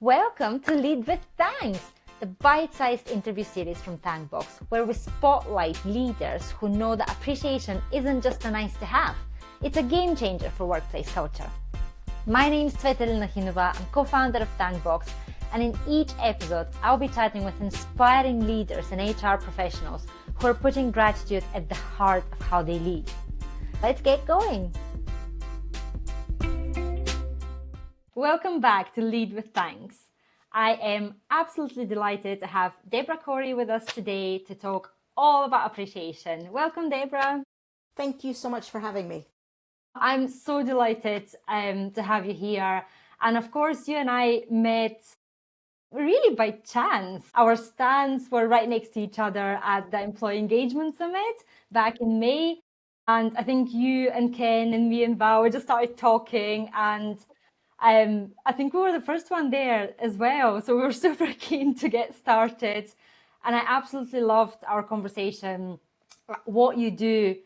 Welcome to Lead with Thanks, the bite-sized interview series from Thankbox, where we spotlight leaders who know that appreciation isn't just a nice to have, it's a game changer for workplace culture. My name is Tsvetelina Hinova, I'm co-founder of Thankbox, and in each episode I'll be chatting with inspiring leaders and HR professionals who are putting gratitude at the heart of how they lead. Let's get going! Welcome back to Lead with Thanks. I am absolutely delighted to have Debra Corey with us today to talk all about appreciation. Welcome, Debra. Thank you so much for having me. I'm so delighted to have you here. And of course, you and I met really by chance. Our stands were right next to each other at the Employee Engagement Summit back in May. And I think you and Ken and me and Val just started talking, and I think we were the first one there as well. So we were super keen to get started. And I absolutely loved our conversation, what you do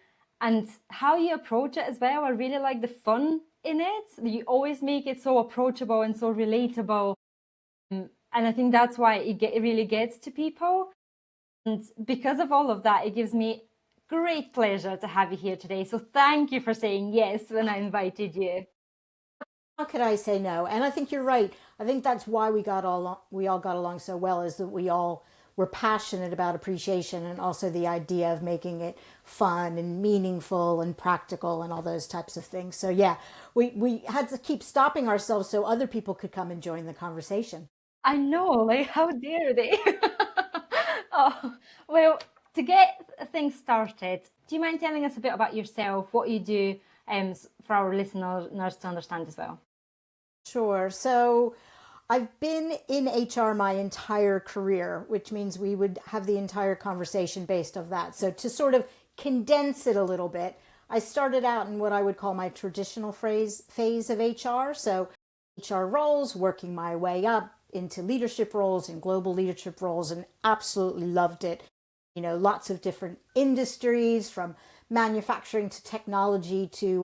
and how you approach it as well. I really like the fun in it. You always make it so approachable and so relatable. And I think that's why it really gets to people. And because of all of that, it gives me great pleasure to have you here today. So thank you for saying yes when I invited you. How could I say no? And I think you're right. I think that's why we all got along so well, is that we all were passionate about appreciation and also the idea of making it fun and meaningful and practical and all those types of things. So yeah, we had to keep stopping ourselves so other people could come and join the conversation. I know, like, how dare they? Oh, well, to get things started, do you mind telling us a bit about yourself, what you do, for our listeners to understand as well? Sure. So I've been in HR my entire career, which means we would have the entire conversation based on that. So to sort of condense it a little bit, I started out in what I would call my traditional phase of HR. So HR roles, working my way up into leadership roles and global leadership roles, and absolutely loved it. You know, lots of different industries, from manufacturing to technology to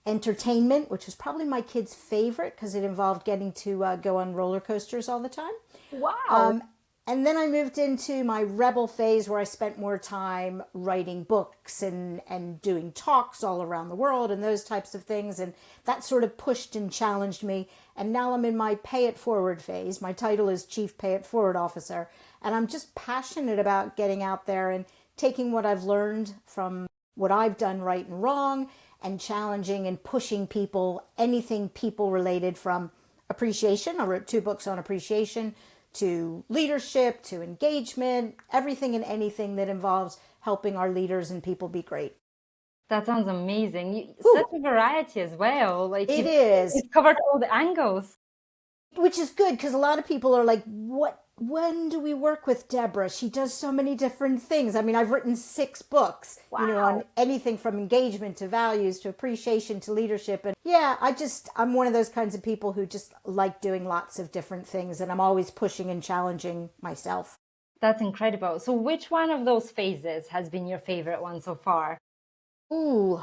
entertainment, which was probably my kids' favorite because it involved getting to go on roller coasters all the time. Wow. And then I moved into my rebel phase, where I spent more time writing books and doing talks all around the world and those types of things. And that sort of pushed and challenged me. And now I'm in my pay it forward phase. My title is Chief Pay It Forward Officer. And I'm just passionate about getting out there and taking what I've learned from what I've done right and wrong, and challenging and pushing people, anything people related, from appreciation. I wrote 2 books on appreciation, to leadership, to engagement, everything and anything that involves helping our leaders and people be great. That sounds amazing. Such a variety as well. Like, It is. You've covered all the angles. Which is good, because a lot of people are like, when do we work with Debra? She does so many different things. I mean, I've written 6 books, Wow. On anything from engagement to values to appreciation to leadership. And yeah, I'm one of those kinds of people who just like doing lots of different things, and I'm always pushing and challenging myself. That's incredible. So which one of those phases has been your favorite one so far? Ooh,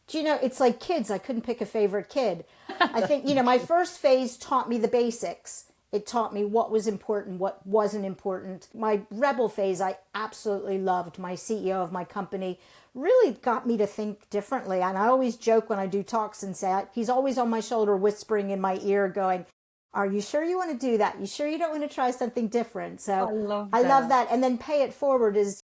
do you know, it's like kids. I couldn't pick a favorite kid. I think, my first phase taught me the basics. It taught me what was important, what wasn't important. My rebel phase, I absolutely loved. My CEO of my company really got me to think differently. And I always joke when I do talks and say, he's always on my shoulder whispering in my ear going, are you sure you want to do that? You sure you don't want to try something different? So I love that. And then Pay It Forward is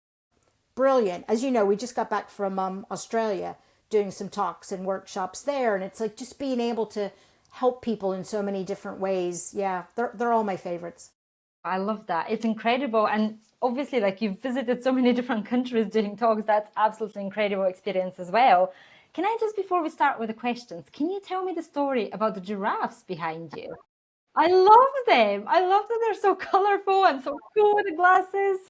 brilliant. As you know, we just got back from Australia, doing some talks and workshops there. And it's like just being able to help people in so many different ways. Yeah, they're all my favorites. I love that. It's incredible. And obviously, like, you've visited so many different countries doing talks. That's absolutely incredible experience as well. Can I just, before we start with the questions, can you tell me the story about the giraffes behind you? I love them. I love that they're so colorful and so cool with the glasses.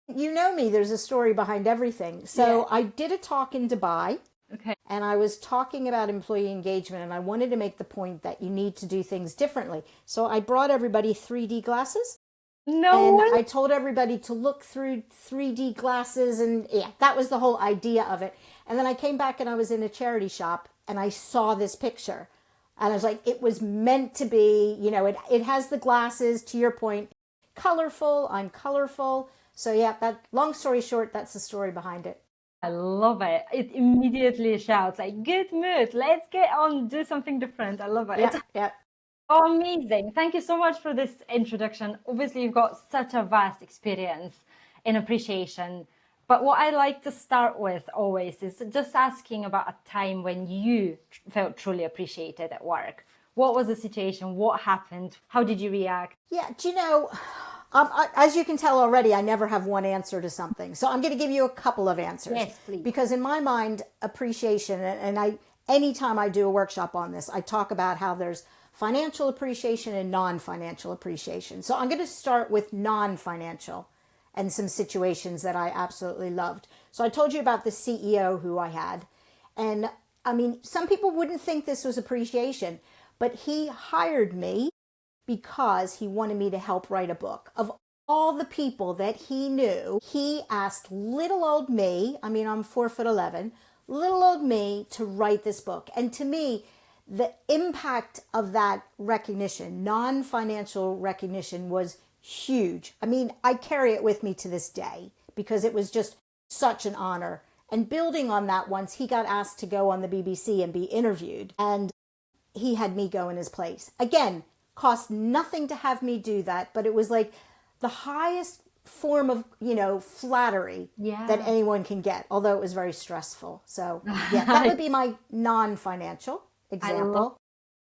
You know me, there's a story behind everything. So Yeah. I did a talk in Dubai. Okay. And I was talking about employee engagement, and I wanted to make the point that you need to do things differently. So I brought everybody 3D glasses. No. And I told everybody to look through 3D glasses, and yeah, that was the whole idea of it. And then I came back and I was in a charity shop and I saw this picture And I was like, it was meant to be, it has the glasses, to your point, colorful. I'm colorful. So yeah, that long story short, that's the story behind it. I love it. It immediately shouts like, good mood. Let's get on, do something different. I love it. Yeah, It's yeah. amazing. Thank you so much for this introduction. Obviously, you've got such a vast experience in appreciation. But what I like to start with always is just asking about a time when you felt truly appreciated at work. What was the situation? What happened? How did you react? Yeah, as you can tell already, I never have one answer to something. So I'm going to give you a couple of answers. Yes, please. Because in my mind, appreciation, anytime I do a workshop on this, I talk about how there's financial appreciation and non-financial appreciation. So I'm going to start with non-financial and some situations that I absolutely loved. So I told you about the CEO who I had. And I mean, some people wouldn't think this was appreciation, but he hired me because he wanted me to help write a book. Of all the people that he knew, he asked little old me, I mean, I'm 4'11", little old me to write this book. And to me, the impact of that recognition, non-financial recognition, was huge. I mean, I carry it with me to this day because it was just such an honor. And building on that, once he got asked to go on the BBC and be interviewed, and he had me go in his place. Again, cost nothing to have me do that, but it was like the highest form of, flattery that anyone can get, although it was very stressful. So yeah, that would be my non-financial example.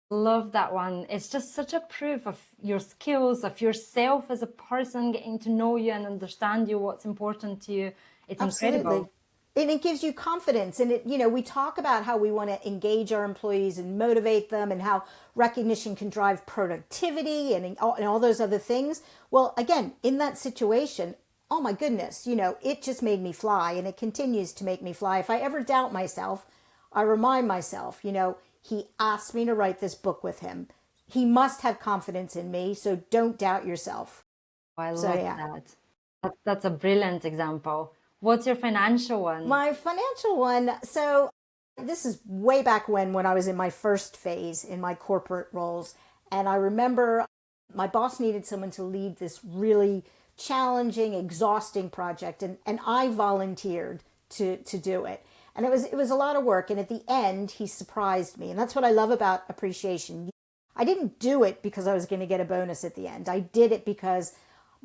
Love that one. It's just such a proof of your skills, of yourself as a person, getting to know you and understand you, what's important to you. It's incredible. And it gives you confidence. And we talk about how we want to engage our employees and motivate them, and how recognition can drive productivity and all those other things. Well, again, in that situation, oh my goodness, it just made me fly, and it continues to make me fly. If I ever doubt myself, I remind myself, he asked me to write this book with him. He must have confidence in me, so don't doubt yourself. I love that. That's a brilliant example. What's your financial one? My financial one, so this is way back when I was in my first phase in my corporate roles. And I remember my boss needed someone to lead this really challenging, exhausting project. And I volunteered to do it. And it was a lot of work. And at the end, he surprised me. And that's what I love about appreciation. I didn't do it because I was going to get a bonus at the end. I did it because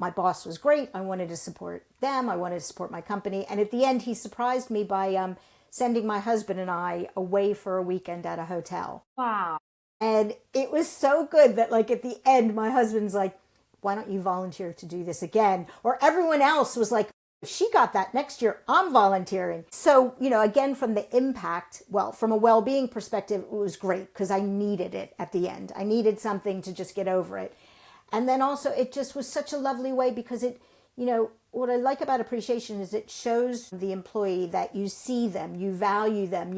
my boss was great. I wanted to support them. I wanted to support my company. And at the end, he surprised me by sending my husband and I away for a weekend at a hotel. Wow. And it was so good that, like, at the end, my husband's like, why don't you volunteer to do this again? Or everyone else was like, if she got that next year, I'm volunteering. So, again, from the impact, from a well-being perspective, it was great because I needed it at the end. I needed something to just get over it. And then also it just was such a lovely way because it, what I like about appreciation is it shows the employee that you see them, you value them,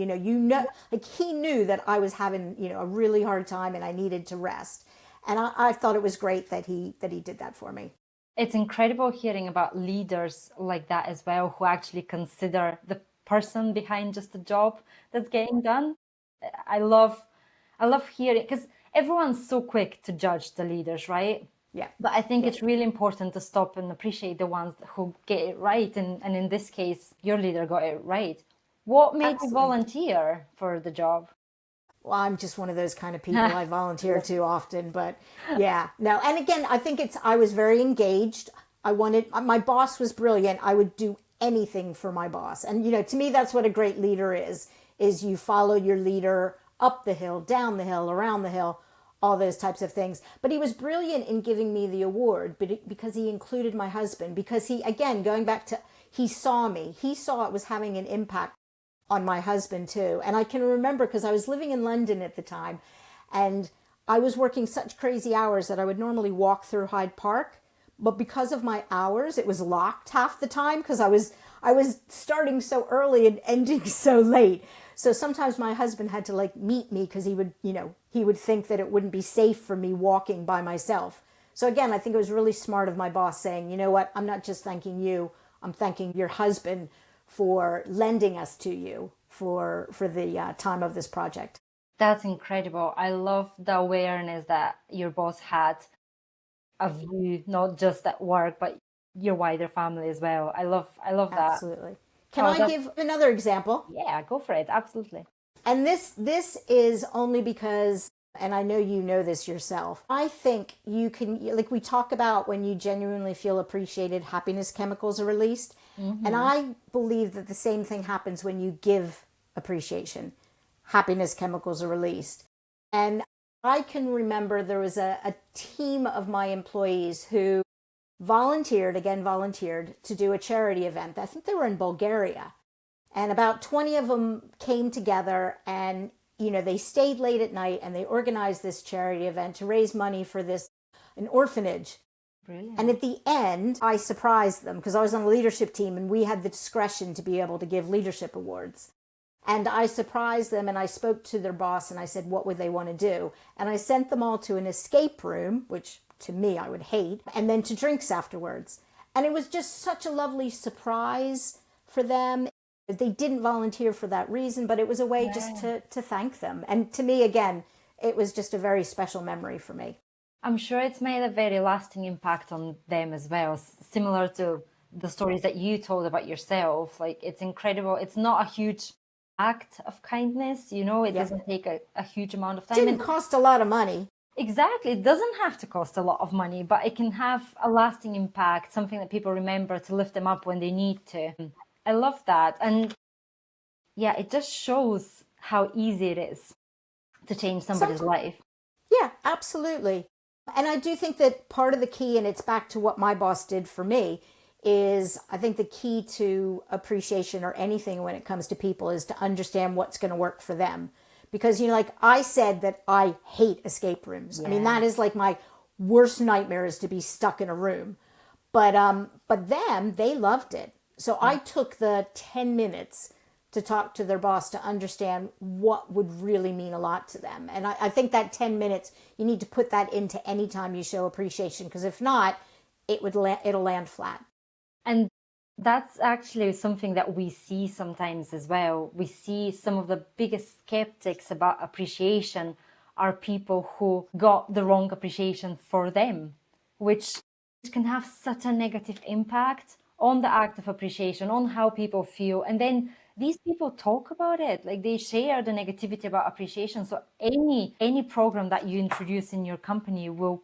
like he knew that I was having, a really hard time and I needed to rest. And I thought it was great that he did that for me. It's incredible hearing about leaders like that as well, who actually consider the person behind just the job that's getting done. I love hearing, because everyone's so quick to judge the leaders, right? Yeah. But I think it's really important to stop and appreciate the ones who get it right. And in this case, your leader got it right. What made you volunteer for the job? Well, I'm just one of those kind of people. I volunteer too often, but yeah, no. And again, I think I was very engaged. My boss was brilliant. I would do anything for my boss. And, to me, that's what a great leader is you follow your leader up the hill, down the hill, around the hill, all those types of things. But he was brilliant in giving me the award, because he included my husband, because he, again, going back to, he saw me. He saw it was having an impact on my husband too. And I can remember, because I was living in London at the time, and I was working such crazy hours that I would normally walk through Hyde Park. But because of my hours, it was locked half the time because I was starting so early and ending so late. So sometimes my husband had to meet me because he would think that it wouldn't be safe for me walking by myself. So again, I think it was really smart of my boss saying, you know what, I'm not just thanking you, I'm thanking your husband for lending us to you for the time of this project. That's incredible. I love the awareness that your boss had of you, not just at work, but your wider family as well. I love that. Absolutely. Can Oh, I that's, give another example? yeah, go for it. Absolutely. And this is only because, and I know you know this yourself, I think you can, like we talk about when you genuinely feel appreciated, happiness chemicals are released. And I believe that the same thing happens when you give appreciation. Happiness chemicals are released. And I can remember there was a team of my employees who volunteered to do a charity event. I think they were in Bulgaria. And about 20 of them came together and, they stayed late at night and they organized this charity event to raise money for an orphanage. And Brilliant. at the end, I surprised them because I was on the leadership team and we had the discretion to be able to give leadership awards. And I surprised them and I spoke to their boss and I said, what would they want to do? And I sent them all to an escape room, which to me I would hate, and then to drinks afterwards. And it was just such a lovely surprise for them. They didn't volunteer for that reason, but it was a way just to thank them. And to me, again, it was just a very special memory for me. I'm sure it's made a very lasting impact on them as well, similar to the stories that you told about yourself. Like, it's incredible. It's not a huge act of kindness, it doesn't take a huge amount of time. Didn't cost a lot of money. Exactly. It doesn't have to cost a lot of money, but it can have a lasting impact, something that people remember to lift them up when they need to. I love that. And yeah, it just shows how easy it is to change somebody's life. Yeah, absolutely. And I do think that part of the key, and it's back to what my boss did for me, is I think the key to appreciation or anything when it comes to people is to understand what's going to work for them. Because, like I said that I hate escape rooms. I mean, that is like my worst nightmare is to be stuck in a room. But them, they loved it. So I took the 10 minutes to talk to their boss to understand what would really mean a lot to them. And I think that 10 minutes, you need to put that into any time you show appreciation, because if not, it'll land flat. And that's actually something that we see sometimes as well. We see some of the biggest skeptics about appreciation are people who got the wrong appreciation for them, which can have such a negative impact on the act of appreciation, on how people feel. And then these people talk about it, like they share the negativity about appreciation. So any program that you introduce in your company will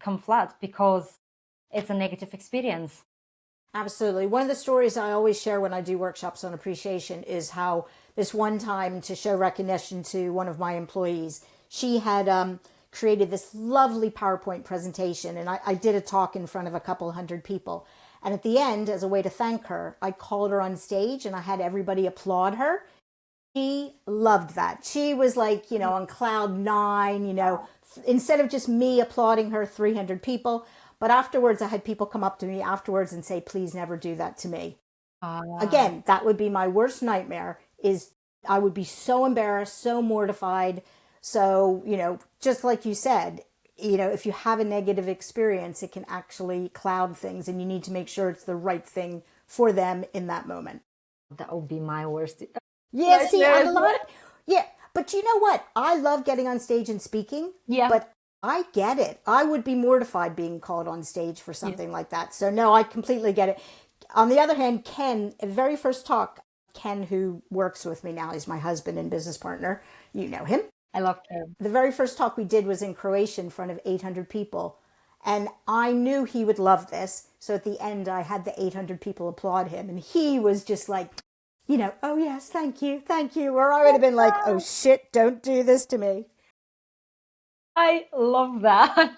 come flat because it's a negative experience. Absolutely. One of the stories I always share when I do workshops on appreciation is how this one time, to show recognition to one of my employees, she had created this lovely PowerPoint presentation, and I did a talk in front of a couple hundred people. And at the end, as a way to thank her, I called her on stage and I had everybody applaud her. She loved that. She was like, on cloud nine, instead of just me applauding her, 300 people. But afterwards, I had people come up to me afterwards and say, please never do that to me. Again, that would be my worst nightmare, is I would be so embarrassed, so mortified. So, just like you said, if you have a negative experience, it can actually cloud things, and you need to make sure it's the right thing for them in that moment. That would be my worst. Yeah, see, but you know what? I love getting on stage and speaking. Yeah. But I get it. I would be mortified being called on stage for something like that. So no, I completely get it. On the other hand, Ken, very first talk, Ken, who works with me now, he's my husband and business partner. You know him. I love Ken. The very first talk we did was in Croatia in front of 800 people. And I knew he would love this. So at the end, I had the 800 people applaud him. And he was just like, oh yes, thank you. Or I would have been like, oh shit, don't do this to me. I love that.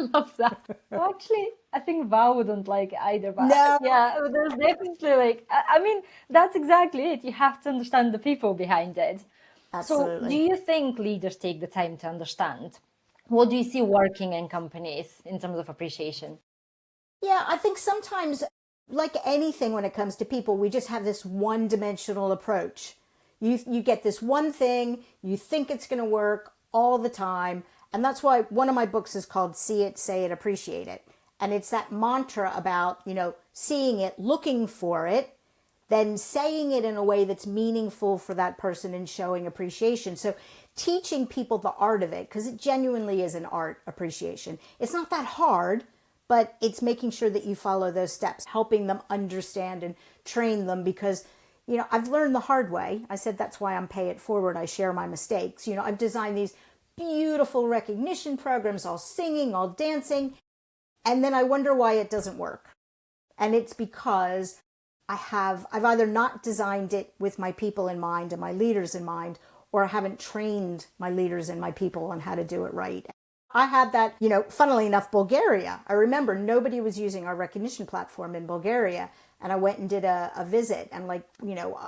Well, actually, I think Val wouldn't like it either. But No. yeah, there's definitely I mean, that's exactly it. You have to understand the people behind it. Absolutely. So do you think leaders take the time to understand? What do you see working in companies in terms of appreciation? Yeah, I think sometimes, like anything when it comes to people, we just have this one-dimensional approach. You get this one thing, you think it's going to work all the time. And that's why one of my books is called See It, Say It, Appreciate It. And it's that mantra about, seeing it, looking for it, then saying it in a way that's meaningful for that person and showing appreciation. So teaching people the art of it, because it genuinely is an art, appreciation. It's not that hard, but it's making sure that you follow those steps, helping them understand and train them, because I've learned the hard way. I said that's why I'm pay it forward. I share my mistakes. I've designed these beautiful recognition programs, all singing, all dancing, and then I wonder why it doesn't work. And it's because I've either not designed it with my people in mind and my leaders in mind, or I haven't trained my leaders and my people on how to do it right. I had that, funnily enough, Bulgaria. I remember nobody was using our recognition platform in Bulgaria. And I went and did a visit, and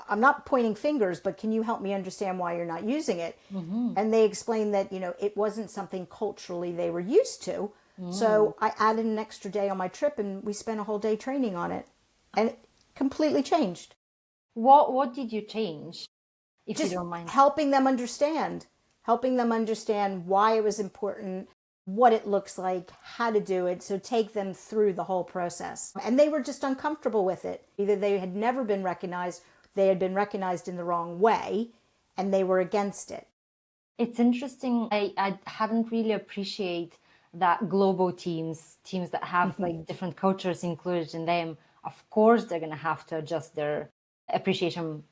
I'm not pointing fingers, but can you help me understand why you're not using it? Mm-hmm. And they explained that, it wasn't something culturally they were used to. Mm. So I added an extra day on my trip, and we spent a whole day training on it, and it completely changed. What did you change, if Just you don't mind? helping them understand why it was important, what it looks like, how to do it. So take them through the whole process. And they were just uncomfortable with it. Either they had never been recognized, they had been recognized in the wrong way, and they were against it. It's interesting. I hadn't really appreciated that global teams that have like different cultures included in them. Of course, they're going to have to adjust their appreciation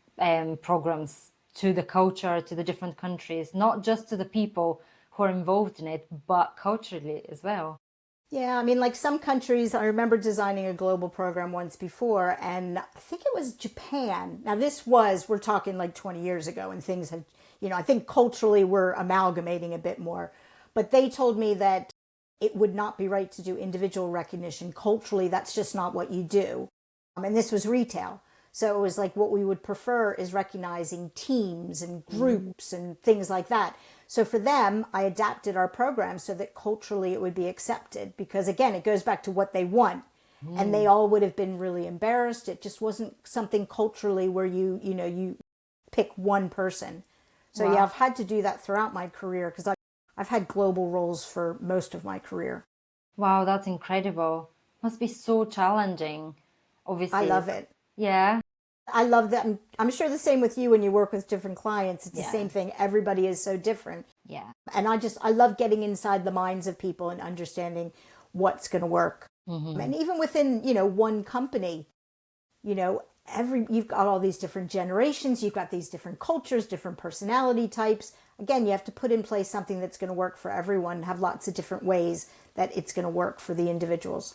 programs to the culture, to the different countries, not just to the people who are involved in it, but culturally as well. Yeah, I mean, like some countries, I remember designing a global program once before, and I think it was Japan. Now we're talking like 20 years ago, and things have, I think culturally we're amalgamating a bit more. But they told me that it would not be right to do individual recognition. Culturally, that's just not what you do. And this was retail. So it was like what we would prefer is recognizing teams and groups and things like that. So for them, I adapted our program so that culturally it would be accepted, because again, it goes back to what they want. And they all would have been really embarrassed. It just wasn't something culturally where you pick one person. So Wow. yeah, I've had to do that throughout my career, because I've had global roles for most of my career. Wow, that's incredible. Must be so challenging, obviously. I love it. Yeah. I love that. I'm sure the same with you when you work with different clients. It's the Yeah. same thing. Everybody is so different. Yeah. And I love getting inside the minds of people and understanding what's going to work. Mm-hmm. And even within, one company, you've got all these different generations, you've got these different cultures, different personality types. Again, you have to put in place something that's going to work for everyone, have lots of different ways that it's going to work for the individuals.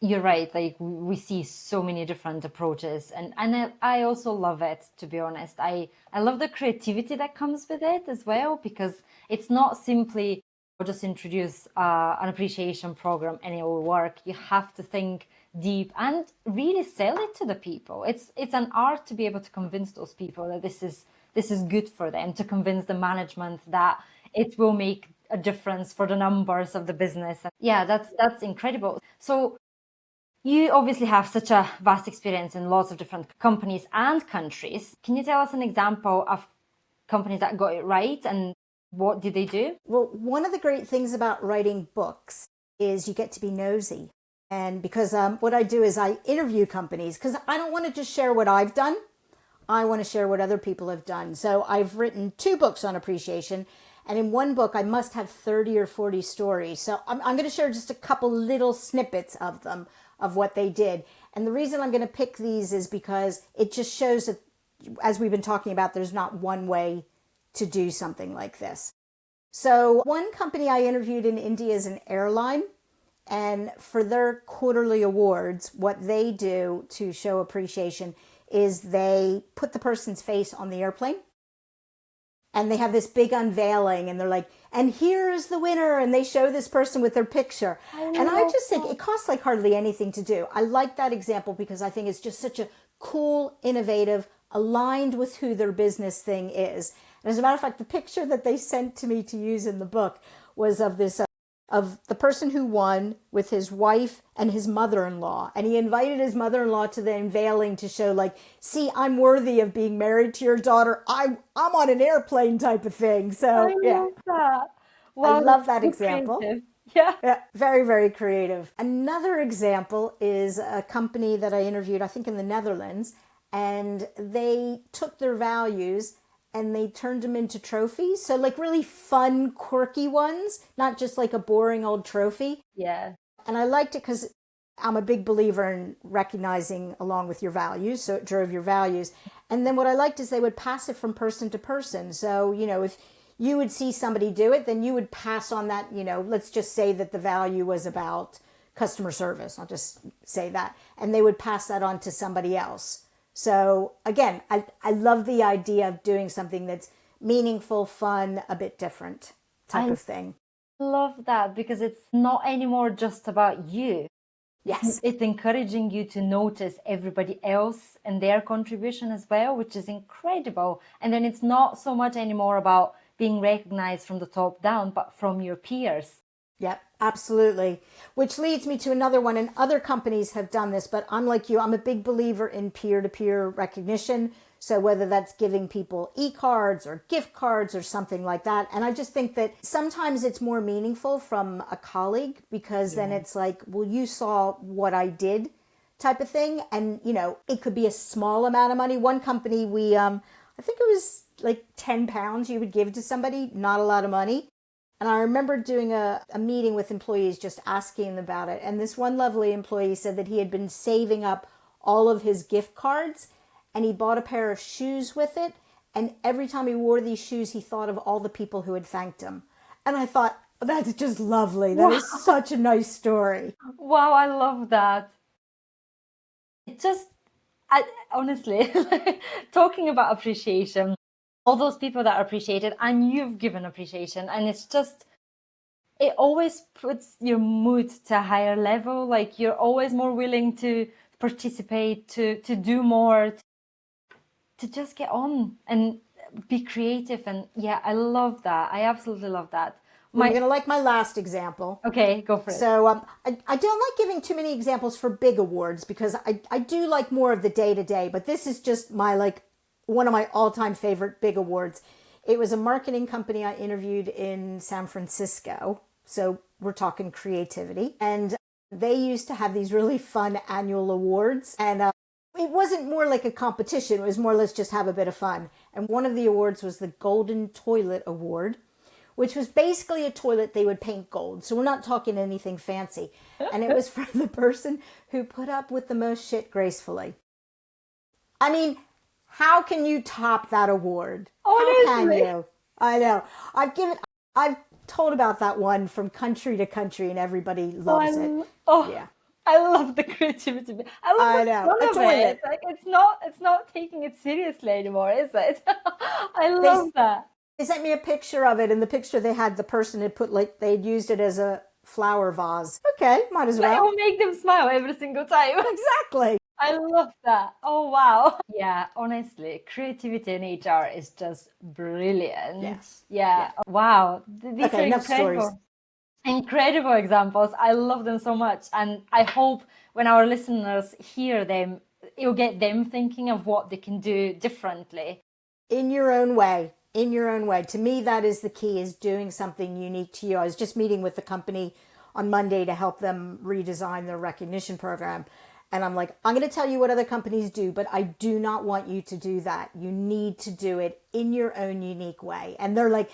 You're right. Like we see so many different approaches, and I also love it, to be honest. I love the creativity that comes with it as well, because it's not simply just introduce an appreciation program and it will work. You have to think deep and really sell it to the people. It's an art to be able to convince those people that this is good for them, to convince the management that it will make a difference for the numbers of the business. Yeah, that's incredible. So you obviously have such a vast experience in lots of different companies and countries. Can you tell us an example of companies that got it right, and what did they do? Well, one of the great things about writing books is you get to be nosy. And because what I do is I interview companies, because I don't want to just share what I've done. I want to share what other people have done. So I've written 2 books on appreciation. And in one book, I must have 30 or 40 stories. So I'm going to share just a couple little snippets of them, of what they did. And the reason I'm going to pick these is because it just shows that, as we've been talking about, there's not one way to do something like this. So one company I interviewed in India is an airline. And for their quarterly awards, what they do to show appreciation is they put the person's face on the airplane. And they have this big unveiling, and they're like, and here is the winner. And they show this person with their picture. And I just think it costs like hardly anything to do. I like that example because I think it's just such a cool, innovative, aligned with who their business thing is. And as a matter of fact, the picture that they sent to me to use in the book was of this, of the person who won with his wife and his mother-in-law. And he invited his mother-in-law to the unveiling to show, like, see, I'm worthy of being married to your daughter. I'm on an airplane type of thing. So I love that. Wow, I love that so example. creative. Yeah. Very, very creative. Another example is a company that I interviewed, I think in the Netherlands, and they took their values and they turned them into trophies. So like really fun, quirky ones, not just like a boring old trophy. Yeah. And I liked it because I'm a big believer in recognizing along with your values. So it drove your values. And then what I liked is they would pass it from person to person. So, if you would see somebody do it, then you would pass on that, let's just say that the value was about customer service. I'll just say that. And they would pass that on to somebody else. So again, I love the idea of doing something that's meaningful, fun, a bit different type of thing. Love that, because it's not anymore just about you. Yes. It's encouraging you to notice everybody else and their contribution as well, which is incredible. And then it's not so much anymore about being recognized from the top down, but from your peers. Yep, absolutely. Which leads me to another one, and other companies have done this, but I'm like you, I'm a big believer in peer-to-peer recognition. So whether that's giving people e-cards or gift cards or something like that. And I just think that sometimes it's more meaningful from a colleague, because then it's like, well, you saw what I did type of thing. And, it could be a small amount of money. One company, I think it was like £10 you would give to somebody, not a lot of money. And I remember doing a meeting with employees, just asking them about it. And this one lovely employee said that he had been saving up all of his gift cards, and he bought a pair of shoes with it. And every time he wore these shoes, he thought of all the people who had thanked him. And I thought, that's just lovely. That is such a nice story. Wow, I love that. It just, honestly, talking about appreciation, all those people that are appreciated, and you've given appreciation, and it's just, it always puts your mood to a higher level. Like you're always more willing to participate, to do more, to just get on and be creative. And yeah, I love that. I absolutely love that. You're going to like my last example. Okay, go for it. So I don't like giving too many examples for big awards, because I do like more of the day-to-day, but this is just one of my all-time favorite big awards. It was a marketing company I interviewed in San Francisco. So we're talking creativity. And they used to have these really fun annual awards. And it wasn't more like a competition. It was more, let's just have a bit of fun. And one of the awards was the Golden Toilet Award, which was basically a toilet they would paint gold. So we're not talking anything fancy. And it was for the person who put up with the most shit gracefully. I mean, how can you top that award? Honestly. How can you? I know. I've told about that one from country to country, and everybody loves it. Yeah. I love the creativity. I love the fun of it. Like it's not taking it seriously anymore, is it? I love that. They sent me a picture of it, and the picture they had, the person had put, like, they'd used it as a flower vase. Okay, might as well. It will make them smile every single time. Exactly. I love that. Oh, wow. Yeah, honestly, creativity in HR is just brilliant. Yes. Yeah. Wow. These are enough stories. Incredible examples. I love them so much. And I hope when our listeners hear them, it'll get them thinking of what they can do differently. In your own way. In your own way. To me, that is the key, is doing something unique to you. I was just meeting with the company on Monday to help them redesign their recognition program. And I'm like, I'm going to tell you what other companies do, but I do not want you to do that. You need to do it in your own unique way. And they're like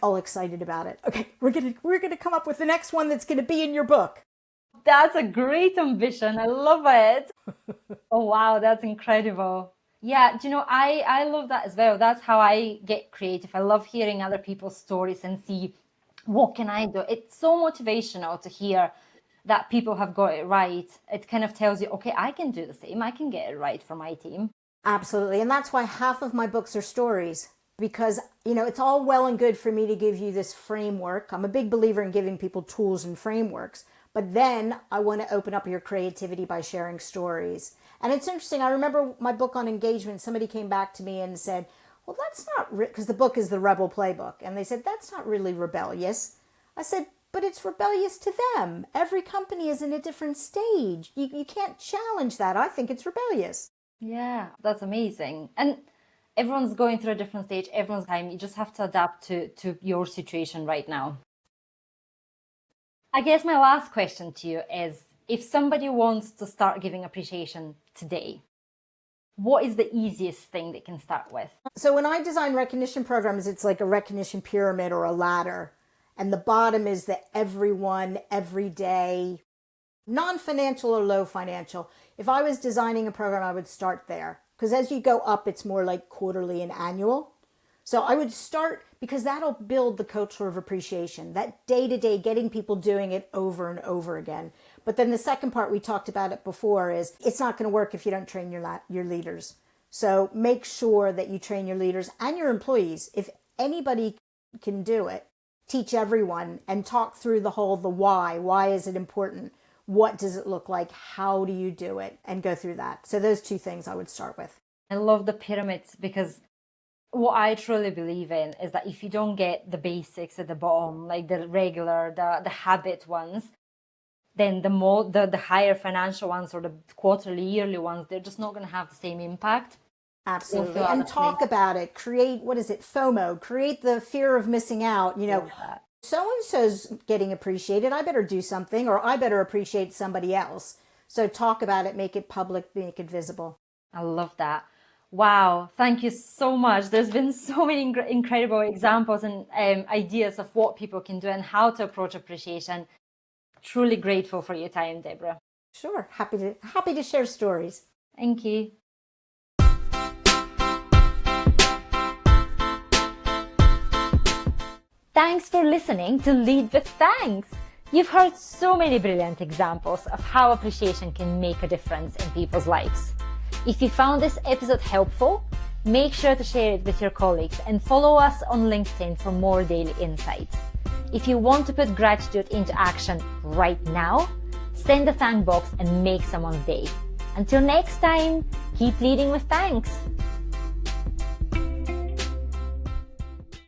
all excited about it. Okay, we're going to come up with the next one that's going to be in your book. That's a great ambition. I love it. Oh, wow, that's incredible. Yeah, I love that as well. That's how I get creative. I love hearing other people's stories and see what can I do. It's so motivational to hear that people have got it right. It kind of tells you, okay, I can do the same. I can get it right for my team. Absolutely. And that's why half of my books are stories, because, it's all well and good for me to give you this framework. I'm a big believer in giving people tools and frameworks, but then I want to open up your creativity by sharing stories. And it's interesting. I remember my book on engagement, somebody came back to me and said, well, that's not, because the book is the Rebel Playbook. And they said, that's not really rebellious. I said, but it's rebellious to them. Every company is in a different stage. You can't challenge that. I think it's rebellious. Yeah, that's amazing. And everyone's going through a different stage, everyone's time. You just have to adapt to your situation right now. I guess my last question to you is, if somebody wants to start giving appreciation today, what is the easiest thing they can start with? So when I design recognition programs, it's like a recognition pyramid or a ladder. And the bottom is the everyone, everyday, non-financial or low financial. If I was designing a program, I would start there. Because as you go up, it's more like quarterly and annual. So I would start, because that'll build the culture of appreciation, that day-to-day, getting people doing it over and over again. But then the second part, we talked about it before, is it's not going to work if you don't train your leaders. So make sure that you train your leaders and your employees. If anybody can do it, teach everyone and talk through the why. Why is it important? What does it look like? How do you do it? And go through that. So those two things I would start with. I love the pyramids, because what I truly believe in is that if you don't get the basics at the bottom, like the regular, the habit ones, then the higher financial ones or the quarterly, yearly ones, they're just not going to have the same impact. Absolutely. And talk about it. Create, what is it? FOMO. Create the fear of missing out. You know, so-and-so's getting appreciated. I better do something, or I better appreciate somebody else. So talk about it, make it public, make it visible. I love that. Wow. Thank you so much. There's been so many incredible examples and ideas of what people can do and how to approach appreciation. Truly grateful for your time, Debra. Sure. Happy to share stories. Thank you. Thanks for listening to Lead with Thanks. You've heard so many brilliant examples of how appreciation can make a difference in people's lives. If you found this episode helpful, make sure to share it with your colleagues and follow us on LinkedIn for more daily insights. If you want to put gratitude into action right now, send a thank box and make someone's day. Until next time, keep leading with thanks.